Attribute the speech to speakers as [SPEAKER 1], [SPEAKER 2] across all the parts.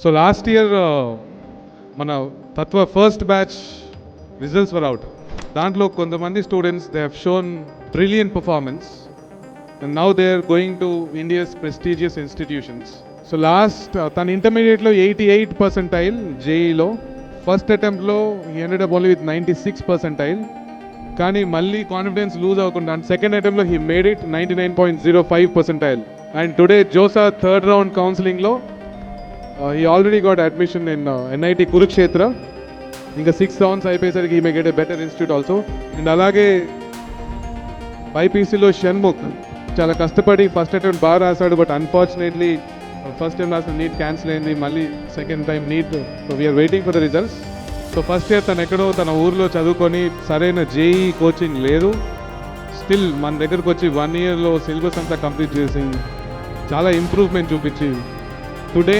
[SPEAKER 1] So last year, మన Tattva first batch results were out. దాంట్లో కొంతమంది students they have shown brilliant performance and now they are going to India's prestigious institutions. So last తన ఇంటర్మీడియట్లో 88% జేఈలో, first అటెంప్ట్లో he ended up only with 96%. కానీ మళ్ళీ confidence lose అవ్వకుండా సెకండ్ అటెంప్ట్లో he made it 99.05%. And today JoSAA third round కౌన్సిలింగ్లో he already got admission in NIT Kurukshetra. ఇంకా 6 rounds అయిపోయేసరికి he may get a better institute also. And అలాగే బైపీసీలో షణ్ముఖ్ చాలా కష్టపడి ఫస్ట్ అటెంప్ట్ బాగా రాశాడు, బట్ అన్ఫార్చునేట్లీ ఫస్ట్ టైం రాసిన నీట్ క్యాన్సిల్ అయింది, మళ్ళీ second time NEET. So we are waiting for the results. So first year తను ఎక్కడో తన ఊర్లో చదువుకొని సరైన జేఈ కోచింగ్ లేదు, స్టిల్ మన దగ్గరకు వచ్చి 1 yearలో సిలబస్ అంతా కంప్లీట్ చేసి చాలా ఇంప్రూవ్మెంట్ చూపించి today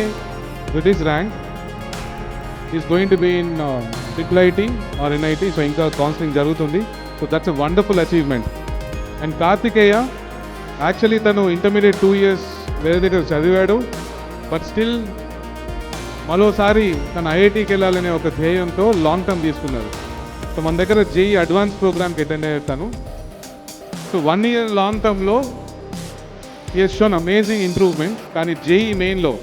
[SPEAKER 1] with this rank is going to be in Triple IT or NIT. So ఇంకా కౌన్సిలింగ్ జరుగుతుంది. So that's a wonderful achievement. And Karthikeya actually తను ఇంటర్మీడియట్ 2 years వేరే దగ్గర చదివాడు, బట్ స్టిల్ మరోసారి తను ఐఐటికి వెళ్ళాలనే ఒక ధ్యేయంతో లాంగ్ టర్మ్ తీసుకున్నారు. సో మన దగ్గర జేఈ అడ్వాన్స్ ప్రోగ్రామ్కి అటెండ్ అయ్యారు తను. సో 1 year లాంగ్ టర్మ్లో he has shown amazing improvement. కానీ జేఈ మెయిన్లో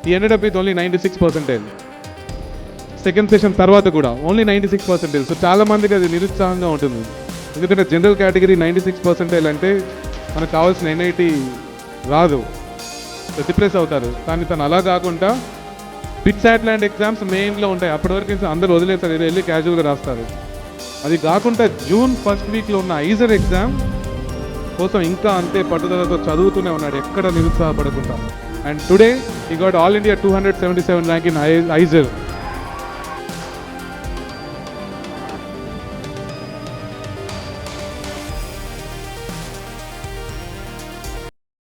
[SPEAKER 1] he ended up with only 96%. Second session తర్వాత కూడా ఓన్లీ 96%. సో చాలా మందికి అది నిరుత్సాహంగా ఉంటుంది, ఎందుకంటే జనరల్ కేటగిరీ 96% అంటే మనకు కావాల్సిన ఎన్ఐటి రాదు, డిప్రెస్ అవుతారు. కానీ తను అలా కాకుండా బిట్సాట్ లాంటి ఎగ్జామ్స్ మెయిన్లో ఉంటాయి, అప్పటి వరకు అందరూ వదిలేస్తారు, వెళ్ళి క్యాజువల్గా రాస్తారు. అది కాకుండా జూన్ ఫస్ట్ వీక్లో ఉన్న ఐజర్ ఎగ్జామ్ కోసం ఇంకా అంతే పట్టుదలతో చదువుతూనే ఉన్నాడు, ఎక్కడ నిరుత్సాహపడకుండా. And today he got All India 277 rank in ISER.